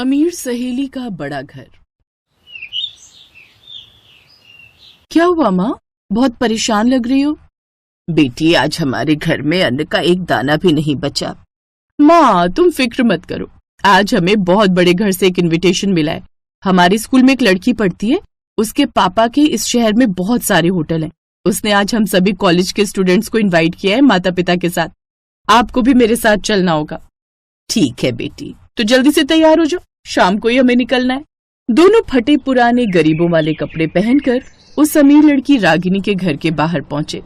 अमीर सहेली का बड़ा घर। क्या हुआ माँ, बहुत परेशान लग रही हो? बेटी, आज हमारे घर में अन्न का एक दाना भी नहीं बचा। माँ तुम फिक्र मत करो, आज हमें बहुत बड़े घर से एक इनविटेशन मिला है। हमारे स्कूल में एक लड़की पढ़ती है, उसके पापा के इस शहर में बहुत सारे होटल हैं। उसने आज हम सभी कॉलेज के स्टूडेंट्स को इनवाइट किया है माता पिता के साथ। आपको भी मेरे साथ चलना होगा। ठीक है बेटी, तो जल्दी से तैयार हो जाओ, शाम को ही हमें निकलना है। दोनों फटे पुराने गरीबों वाले कपड़े पहनकर उस अमीर लड़की रागिनी के घर के बाहर पहुंचे।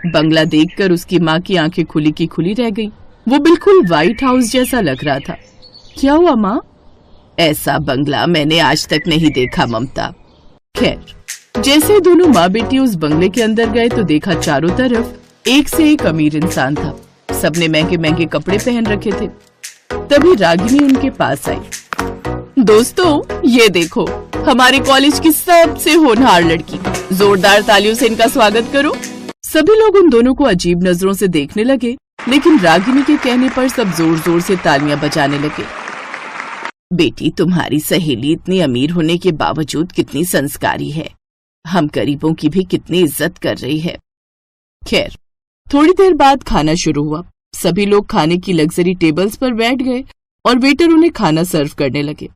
बंगला देखकर उसकी माँ की आंखें खुली की खुली रह गईं। वो बिल्कुल व्हाइट हाउस जैसा लग रहा था। क्या हुआ माँ? ऐसा बंगला मैंने आज तक नहीं देखा ममता। खैर, जैसे दोनों माँ बेटी उस बंगले के अंदर गए तो देखा चारों तरफ एक से एक अमीर इंसान था। सबने महंगे महंगे कपड़े पहन रखे थे। तभी रागिनी उनके पास आई। दोस्तों, ये देखो, हमारे कॉलेज की सबसे होनहार लड़की। जोरदार तालियों से इनका स्वागत करो। सभी लोग उन दोनों को अजीब नजरों से देखने लगे, लेकिन रागिनी के कहने पर सब जोर जोर से तालियां बजाने लगे। बेटी, तुम्हारी सहेली इतनी अमीर होने के बावजूद कितनी संस्कारी है। हम गरीबों की भी कितनी इज्जत कर रही है। खैर, थोड़ी देर बाद खाना शुरू हुआ। सभी लोग खाने की लग्जरी टेबल्स पर बैठ गए और वेटर उन्हें खाना सर्व करने लगे।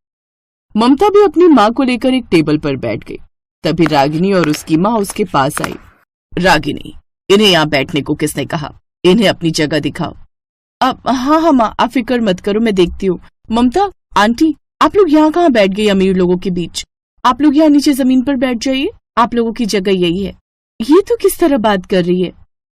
ममता भी अपनी माँ को लेकर एक टेबल पर बैठ गई। तभी रागिनी और उसकी माँ उसके पास आई। रागिनी, इन्हें यहाँ बैठने को किसने कहा? इन्हें अपनी जगह दिखाओ। अब हाँ माँ, आप फिक्र मत करो, मैं देखती हूँ। ममता, आंटी, आप लोग यहाँ कहाँ बैठ गई अमीर लोगों के बीच? आप लोग यहाँ नीचे जमीन पर बैठ जाइए, आप लोगों की जगह यही है। ये तो किस तरह बात कर रही है?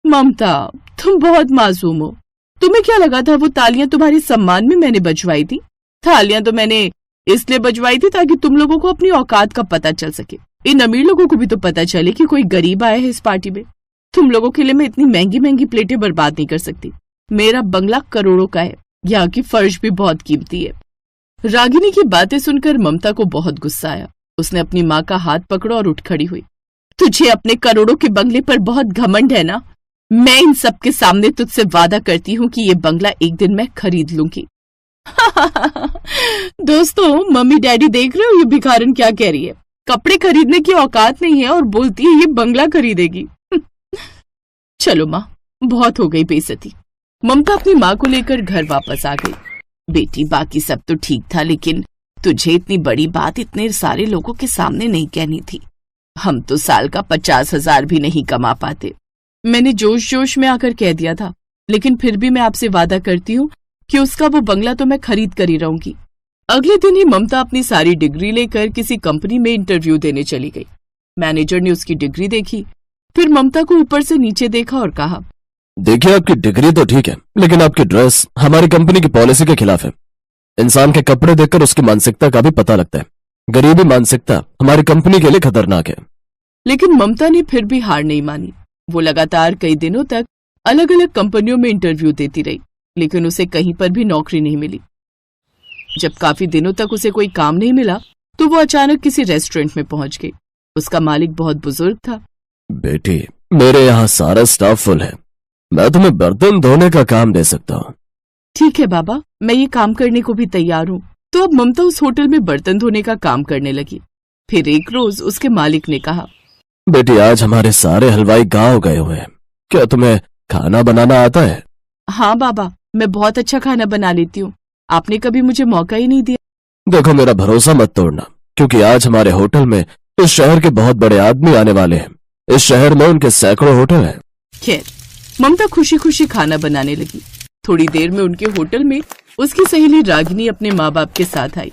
ममता, तुम बहुत मासूम हो। तुम्हें क्या लगा था वो तालियां तुम्हारे सम्मान में मैंने बजवाई थी? तालियां तो मैंने इसलिए बजवाई थी ताकि तुम लोगों को अपनी औकात का पता चल सके। इन अमीर लोगों को भी तो पता चले कि कोई गरीब आया है इस पार्टी में। तुम लोगों के लिए मैं इतनी महंगी महंगी प्लेटें बर्बाद नहीं कर सकती। मेरा बंगला करोड़ों का है, यहाँ की फर्श भी बहुत कीमती है। रागिनी की बातें सुनकर ममता को बहुत गुस्सा आया। उसने अपनी माँ का हाथ पकड़ा और उठ खड़ी हुई। तुझे अपने करोड़ों के बंगले पर बहुत घमंड है ना? मैं इन सब के सामने तुझसे वादा करती हूँ कि ये बंगला एक दिन मैं खरीद लूंगी। दोस्तों, मम्मी डैडी देख रहे हो ये भिखारन क्या कह रही है? कपड़े खरीदने की औकात नहीं है और बोलती है ये बंगला खरीदेगी। चलो माँ, बहुत हो गई बेइज्जती। ममता अपनी माँ को लेकर घर वापस आ गई। बेटी, बाकी सब तो ठीक था, लेकिन तुझे इतनी बड़ी बात इतने सारे लोगों के सामने नहीं कहनी थी। हम तो साल का 50,000 भी नहीं कमा पाते। मैंने जोश जोश में आकर कह दिया था, लेकिन फिर भी मैं आपसे वादा करती हूँ कि उसका वो बंगला तो मैं खरीद कर ही रहूंगी। अगले दिन ही ममता अपनी सारी डिग्री लेकर किसी कंपनी में इंटरव्यू देने चली गई। मैनेजर ने उसकी डिग्री देखी, फिर ममता को ऊपर से नीचे देखा और कहा, देखिए, आपकी डिग्री तो ठीक है, लेकिन आपकी ड्रेस हमारी कंपनी की पॉलिसी के खिलाफ है। इंसान के कपड़े देखकर उसकी मानसिकता का भी पता लगता है। गरीबी मानसिकता हमारी कंपनी के लिए खतरनाक है। लेकिन ममता ने फिर भी हार नहीं मानी। वो लगातार कई दिनों तक अलग अलग कंपनियों में इंटरव्यू देती रही, लेकिन उसे कहीं पर भी नौकरी नहीं मिली। जब काफी दिनों तक उसे कोई काम नहीं मिला तो वो अचानक किसी रेस्टोरेंट में पहुंच गई। उसका मालिक बहुत बुजुर्ग था। बेटी, मेरे यहाँ सारा स्टाफ फुल है, मैं तुम्हें बर्तन धोने का काम दे सकता हूँ। ठीक है बाबा, मैं ये काम करने को भी तैयार हूँ। तो अब ममता उस होटल में बर्तन धोने का काम करने लगी। फिर एक रोज उसके मालिक ने कहा, बेटी, आज हमारे सारे हलवाई गांव गए हुए हैं, क्या तुम्हें खाना बनाना आता है? हाँ बाबा, मैं बहुत अच्छा खाना बना लेती हूँ, आपने कभी मुझे मौका ही नहीं दिया। देखो, मेरा भरोसा मत तोड़ना, क्योंकि आज हमारे होटल में इस शहर के बहुत बड़े आदमी आने वाले हैं। इस शहर में उनके सैकड़ों होटल हैं। खैर, ममता खुशी खुशी खाना बनाने लगी। थोड़ी देर में उनके होटल में उसकी सहेली रागिनी अपने माँ बाप के साथ आई।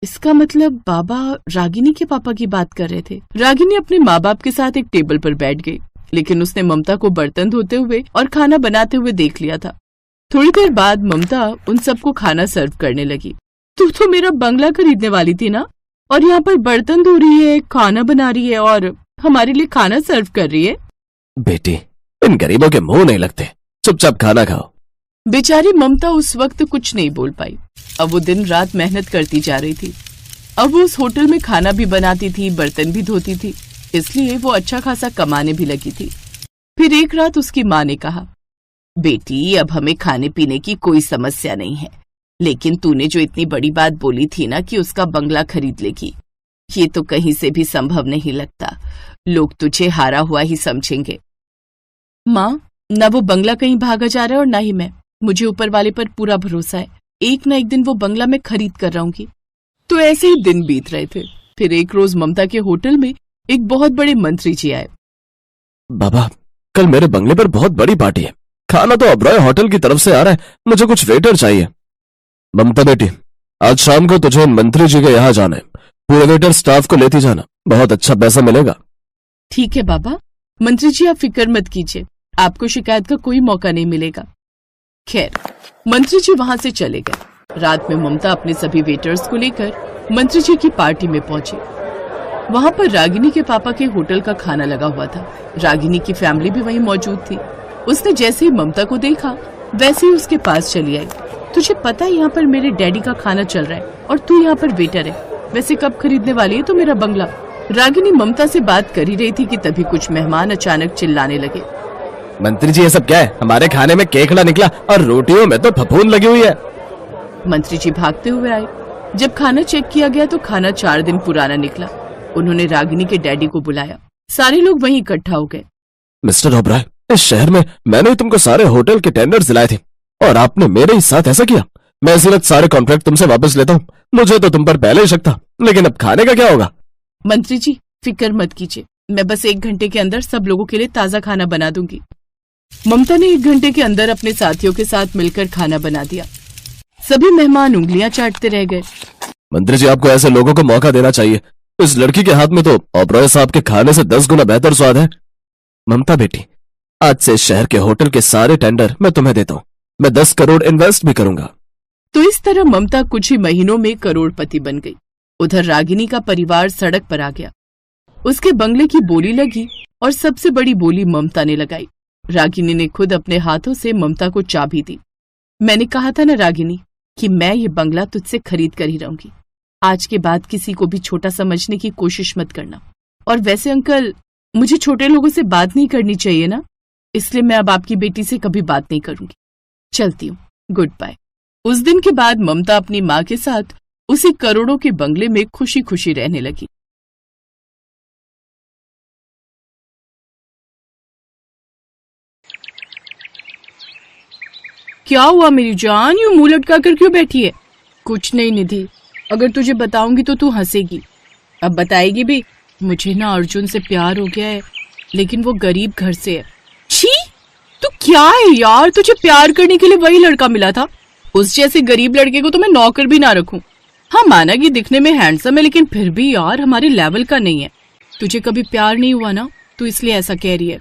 इसका मतलब बाबा रागिनी के पापा की बात कर रहे थे। रागिनी अपने माँ बाप के साथ एक टेबल पर बैठ गई, लेकिन उसने ममता को बर्तन धोते हुए और खाना बनाते हुए देख लिया था। थोड़ी देर बाद ममता उन सबको खाना सर्व करने लगी। तू तो मेरा बंगला खरीदने वाली थी ना, और यहाँ पर बर्तन धो रही है, खाना बना रही है और हमारे लिए खाना सर्व कर रही है। बेटी, इन गरीबों के मुंह नहीं लगते, चुपचाप खाना खाओ। बेचारी ममता उस वक्त कुछ नहीं बोल पाई। अब वो दिन रात मेहनत करती जा रही थी। अब वो उस होटल में खाना भी बनाती थी, बर्तन भी धोती थी, इसलिए वो अच्छा खासा कमाने भी लगी थी। फिर एक रात उसकी माँ ने कहा, बेटी, अब हमें खाने पीने की कोई समस्या नहीं है। लेकिन तूने जो इतनी बड़ी बात बोली थी ना कि उसका बंगला खरीद लेगी, ये तो कहीं से भी संभव नहीं लगता। लोग तुझे हारा हुआ ही समझेंगे। माँ, ना वो बंगला कहीं भागा जा रहा है और ना ही मैं। मुझे ऊपर वाले पर पूरा भरोसा है, एक ना एक दिन वो बंगला मैं खरीद कर रहूंगी। तो ऐसे ही दिन बीत रहे थे। फिर एक रोज ममता के होटल में एक बहुत बड़े मंत्री जी आए। बाबा, कल मेरे बंगले पर बहुत बड़ी पार्टी है। खाना तो ओबरॉय होटल की तरफ से आ रहा है, मुझे कुछ वेटर चाहिए। ममता बेटी, आज शाम को तुझे मंत्री जी के यहाँ जाना है। पूरे वेटर स्टाफ को लेती जाना, बहुत अच्छा पैसा मिलेगा। ठीक है बाबा। मंत्री जी, आप फिक्र मत कीजिए, आपको शिकायत का कोई मौका नहीं मिलेगा। खैर, मंत्री जी वहां से चले गए। रात में ममता अपने सभी वेटर्स को लेकर मंत्री जी की पार्टी में पहुंची। वहां पर रागिनी के पापा के होटल का खाना लगा हुआ था। रागिनी की फैमिली भी वहीं मौजूद थी। उसने जैसे ही ममता को देखा वैसे ही उसके पास चली आई। तुझे पता है यहाँ पर मेरे डैडी का खाना चल रहा है और तू यहाँ पर वेटर है। वैसे कब खरीदने वाली है तू मेरा बंगला? रागिनी ममता से बात कर ही रही थी कि तभी कुछ मेहमान अचानक चिल्लाने लगे। मंत्री जी, ये सब क्या है? हमारे खाने में केकड़ा निकला और रोटियों में तो फफूंद लगी हुई है। मंत्री जी भागते हुए आए। जब खाना चेक किया गया तो खाना 4 दिन पुराना निकला। उन्होंने रागिनी के डैडी को बुलाया। सारे लोग वहीं इकट्ठा हो गए। मिस्टर ओबराय, इस शहर में मैंने तुमको सारे होटल के टेंडर्स दिलाए थे और आपने मेरे ही साथ ऐसा किया। मैं इसी वक्त सारे कॉन्ट्रैक्ट तुमसे वापस लेता हूँ। मुझे तो तुम पर पहले ही शक था, लेकिन अब खाने का क्या होगा? मंत्री जी, फिक्र मत कीजिए, मैं बस 1 घंटे के अंदर सब लोगों के लिए ताजा खाना बना दूंगी। ममता ने 1 घंटे के अंदर अपने साथियों के साथ मिलकर खाना बना दिया। सभी मेहमान उंगलियां चाटते रह गए। मंत्री जी, आपको ऐसे लोगों को मौका देना चाहिए। इस लड़की के हाथ में तो ओबराय साहब के खाने से 10 गुना बेहतर स्वाद है। ममता बेटी, आज से इस शहर के होटल के सारे टेंडर मैं तुम्हें देता हूँ। मैं 10 करोड़ इन्वेस्ट भी करूंगा। तो इस तरह ममता कुछ ही महीनों में करोड़पति बन गई। उधर रागिनी का परिवार सड़क पर आ गया। उसके बंगले की बोली लगी और सबसे बड़ी बोली ममता ने लगाई। रागिनी ने खुद अपने हाथों से ममता को चाबी दी। मैंने कहा था ना रागिनी कि मैं ये बंगला तुझसे खरीद कर ही रहूंगी। आज के बाद किसी को भी छोटा समझने की कोशिश मत करना। और वैसे अंकल, मुझे छोटे लोगों से बात नहीं करनी चाहिए ना, इसलिए मैं अब आपकी बेटी से कभी बात नहीं करूंगी। चलती हूँ, गुड बाय। उस दिन के बाद ममता अपनी माँ के साथ उसी करोड़ों के बंगले में खुशी खुशी रहने लगी। क्या हुआ मेरी जान, यूं मुंह लटका कर क्यों बैठी है? कुछ नहीं निधि, अगर तुझे बताऊंगी तो तू हंसेगी। अब बताएगी भी? मुझे ना अर्जुन से प्यार हो गया है, लेकिन वो गरीब घर से है। छी, तू क्या है यार, तुझे प्यार करने के लिए वही लड़का मिला था। उस जैसे गरीब लड़के को तो मैं नौकर भी ना रखूं। हाँ, माना कि दिखने में हैंडसम है, लेकिन फिर भी यार हमारे लेवल का नहीं है। तुझे कभी प्यार नहीं हुआ ना, तू इसलिए ऐसा कह रही है।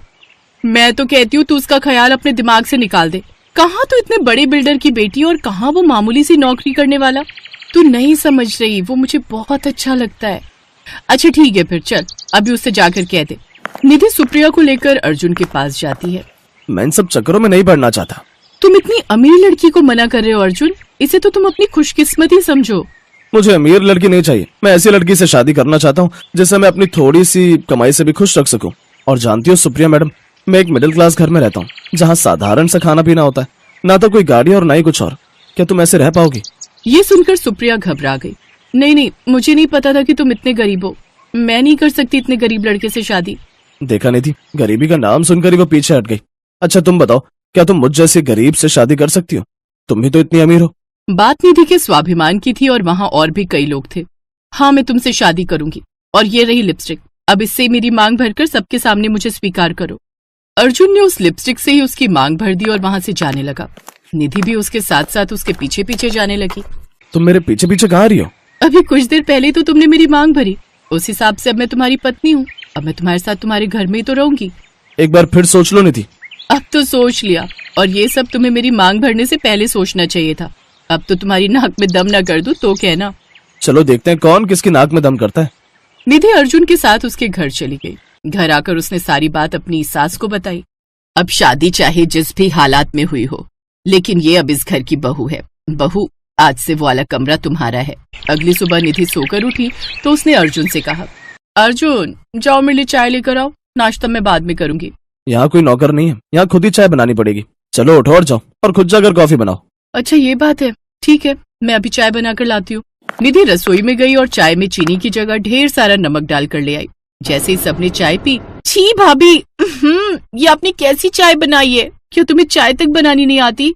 मैं तो कहती हूँ तू उसका ख्याल अपने दिमाग से निकाल दे। कहाँ तो इतने बड़े बिल्डर की बेटी और कहाँ वो मामूली सी नौकरी करने वाला। तू नहीं समझ रही, वो मुझे बहुत अच्छा लगता है। अच्छा ठीक है, फिर चल अभी उससे जाकर कह दे। निधि सुप्रिया को लेकर अर्जुन के पास जाती है। मैं इन सब चक्करों में नहीं पड़ना चाहता। तुम इतनी अमीर लड़की को मना कर रहे हो अर्जुन, इसे तो तुम अपनी खुशकिस्मती समझो। मुझे अमीर लड़की नहीं चाहिए। मैं ऐसी लड़की से शादी करना चाहता हूँ जिससे मैं अपनी थोड़ी सी कमाई से भी खुश रख सकूं। और जानती हो सुप्रिया मैडम, मैं एक मिडिल क्लास घर में रहता हूँ जहाँ साधारण सा खाना पीना होता है, ना तो कोई गाड़ी और ना ही कुछ और। क्या तुम ऐसे रह पाओगी? ये सुनकर सुप्रिया घबरा गई। नहीं, मुझे नहीं पता था कि तुम इतने गरीब हो। मैं नहीं कर सकती इतने गरीब लड़के से शादी। देखा नहीं थी, गरीबी का नाम सुनकर ही वो पीछे हट गई। अच्छा तुम बताओ, क्या तुम मुझ जैसे गरीब से शादी कर सकती हो? तुम भी तो इतनी अमीर हो। बात निधि के स्वाभिमान की थी और वहाँ और भी कई लोग थे। हाँ, मैं तुमसे शादी करूंगी। और ये रही लिपस्टिक, अब इससे मेरी मांग भरकर सबके सामने मुझे स्वीकार करो। अर्जुन ने उस लिपस्टिक से ही उसकी मांग भर दी और वहां से जाने लगा। निधि भी उसके साथ साथ उसके पीछे पीछे जाने लगी। तुम मेरे पीछे पीछे कहाँ रही हो? अभी कुछ देर पहले तो तुमने मेरी मांग भरी, उस हिसाब से अब मैं तुम्हारी पत्नी हूँ। अब मैं तुम्हारे साथ तुम्हारे घर में ही तो रहूंगी। एक बार फिर सोच लो निधि। अब तो सोच लिया, और ये सब तुम्हें मेरी मांग भरने से पहले सोचना चाहिए था। अब तो तुम्हारी नाक में दम न कर दूं तो कहना। चलो देखते हैं कौन किसकी नाक में दम करता है। निधि अर्जुन के साथ उसके घर चली गई। घर आकर उसने सारी बात अपनी सास को बताई। अब शादी चाहे जिस भी हालात में हुई हो, लेकिन ये अब इस घर की बहू है। बहू, आज से वो वाला कमरा तुम्हारा है। अगली सुबह निधि सोकर उठी तो उसने अर्जुन से कहा, अर्जुन जाओ मेरे लिए चाय लेकर आओ, नाश्ता मैं बाद में करूंगी। यहाँ कोई नौकर नहीं है, यहाँ खुद ही चाय बनानी पड़ेगी। चलो उठो और जाओ और खुद जाकर कॉफी बनाओ। अच्छा ये बात है, ठीक है, मैं अभी चाय बनाकर लाती हूँ। निधि रसोई में गई और चाय में चीनी की जगह ढेर सारा नमक डालकर ले आई। जैसे ही सबने चाय पी, छी भाभी, ये आपने कैसी चाय बनाई है? क्यों तुम्हें चाय तक बनानी नहीं आती?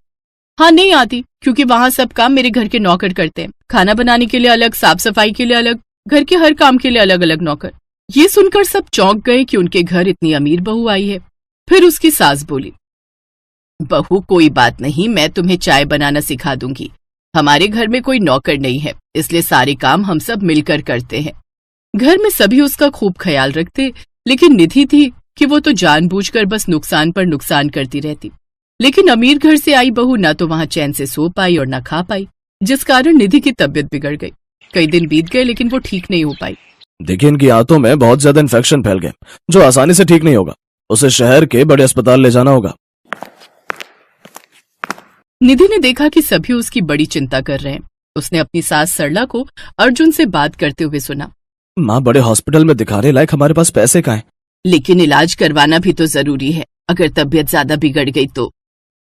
हाँ नहीं आती, क्योंकि वहाँ सब काम मेरे घर के नौकर करते हैं। खाना बनाने के लिए अलग, साफ सफाई के लिए अलग, घर के हर काम के लिए अलग अलग नौकर। ये सुनकर सब चौंक गए कि उनके घर इतनी अमीर बहू आई है। फिर उसकी सास बोली, बहू कोई बात नहीं, मैं तुम्हें चाय बनाना सिखा दूंगी। हमारे घर में कोई नौकर नहीं है, इसलिए सारे काम हम सब मिलकर करते हैं। घर में सभी उसका खूब ख्याल रखते, लेकिन निधि थी कि वो तो जानबूझकर बस नुकसान पर नुकसान करती रहती। लेकिन अमीर घर से आई बहू ना तो वहां चैन से सो पाई और ना खा पाई, जिस कारण निधि की तबीयत बिगड़ गई। कई दिन बीत गए लेकिन वो ठीक नहीं हो पाई। देखिए, इनकी आंतों में बहुत ज्यादा इन्फेक्शन फैल गए, जो आसानी से ठीक नहीं होगा। उसे शहर के बड़े अस्पताल ले जाना होगा। निधि ने देखा कि सभी उसकी बड़ी चिंता कर रहे हैं। उसने अपनी सास सरला को अर्जुन से बात करते हुए सुना, माँ, बड़े हॉस्पिटल में दिखाने लायक हमारे पास पैसे कहाँ हैं? लेकिन इलाज करवाना भी तो जरूरी है, अगर तबीयत ज्यादा बिगड़ गई तो।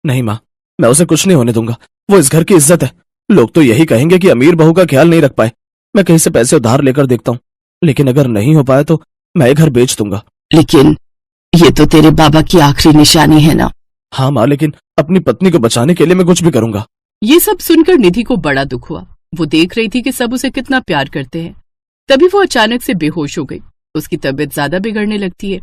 नहीं माँ, मैं उसे कुछ नहीं होने दूंगा। वो इस घर की इज्जत है। लोग तो यही कहेंगे कि अमीर बहू का ख्याल नहीं रख पाए। मैं कहीं से पैसे उधार लेकर देखता हूँ, लेकिन अगर नहीं हो पाया तो मैं ये घर बेच दूंगा। लेकिन ये तो तेरे बाबा की आखिरी निशानी है ना। हाँ माँ, लेकिन अपनी पत्नी को बचाने के लिए मैं कुछ भी करूंगा। ये सब सुनकर निधि को बड़ा दुख हुआ। वो देख रही थी कि सब उसे कितना प्यार करते हैं। तभी वो अचानक से बेहोश हो गई। उसकी तबीयत ज्यादा बिगड़ने लगती है।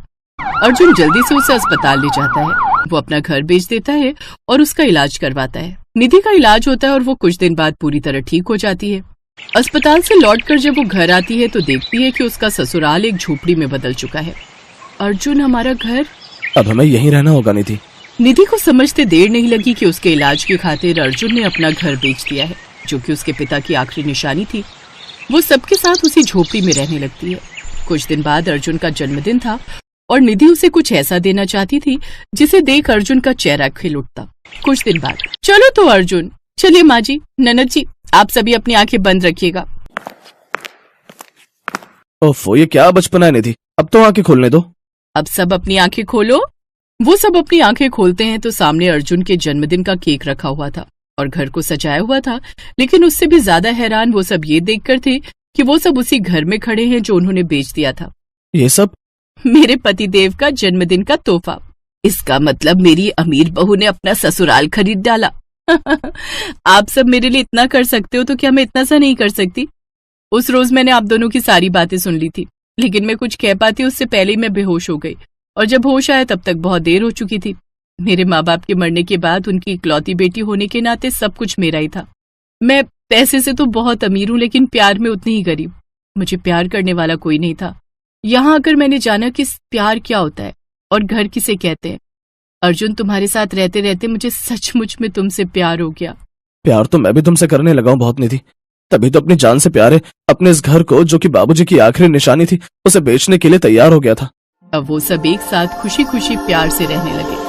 अर्जुन जल्दी से उसे अस्पताल ले जाता है। वो अपना घर बेच देता है और उसका इलाज करवाता है। निधि का इलाज होता है और वो कुछ दिन बाद पूरी तरह ठीक हो जाती है। अस्पताल से लौटकर जब वो घर आती है तो देखती है कि उसका ससुराल एक झोपड़ी में बदल चुका है। अर्जुन, हमारा घर? अब हमें यहीं रहना होगा निधि। निधि को समझते देर नहीं लगी कि उसके इलाज की खातिर अर्जुन ने अपना घर बेच दिया है, जो कि उसके पिता की आखिरी निशानी थी। वो सबके साथ उसी झोपड़ी में रहने लगती है। कुछ दिन बाद अर्जुन का जन्मदिन था और निधि उसे कुछ ऐसा देना चाहती थी जिसे देख अर्जुन का चेहरा खिल उठता। कुछ दिन बाद, चलो तो अर्जुन, चलिए माँ जी, ननद जी, आप सभी अपनी आंखें बंद रखिएगा। ओफो, ये क्या बचपना है निधि, अब तो आंखें खोलने दो। अब सब अपनी आंखें खोलो। वो सब अपनी आंखें खोलते हैं तो सामने अर्जुन के जन्मदिन का केक रखा हुआ था और घर को सजाया हुआ था। लेकिन उससे भी ज्यादा हैरान वो सब ये देखकर थे कि वो सब उसी घर में खड़े हैं जो उन्होंने बेच दिया था। ये सब मेरे पतिदेव का जन्मदिन का तोहफा। इसका मतलब मेरी अमीर बहू ने अपना ससुराल खरीद डाला। आप सब मेरे लिए इतना कर सकते हो तो क्या मैं इतना सा नहीं कर सकती? उस रोज मैंने आप दोनों की सारी बातें सुन ली थी, लेकिन मैं कुछ कह पाती उससे पहले ही मैं बेहोश हो गई और जब होश आया तब तक बहुत देर हो चुकी थी। मेरे माँ बाप के मरने के बाद उनकी इकलौती बेटी होने के नाते सब कुछ मेरा ही था। मैं पैसे से तो बहुत अमीर हूँ, लेकिन प्यार में उतनी ही गरीब। मुझे प्यार करने वाला कोई नहीं था। यहाँ आकर मैंने जाना कि प्यार क्या होता है और घर किसे कहते हैं। अर्जुन, तुम्हारे साथ रहते रहते मुझे सचमुच में तुमसे प्यार हो गया। प्यार तो मैं भी तुमसे करने लगा हूँ बहुत निधि, तभी तो अपनी जान से प्यार है अपने इस घर को, जो कि बाबूजी की आखिरी निशानी थी, उसे बेचने के लिए तैयार हो गया था। अब वो सब एक साथ खुशी खुशी प्यार से रहने लगे।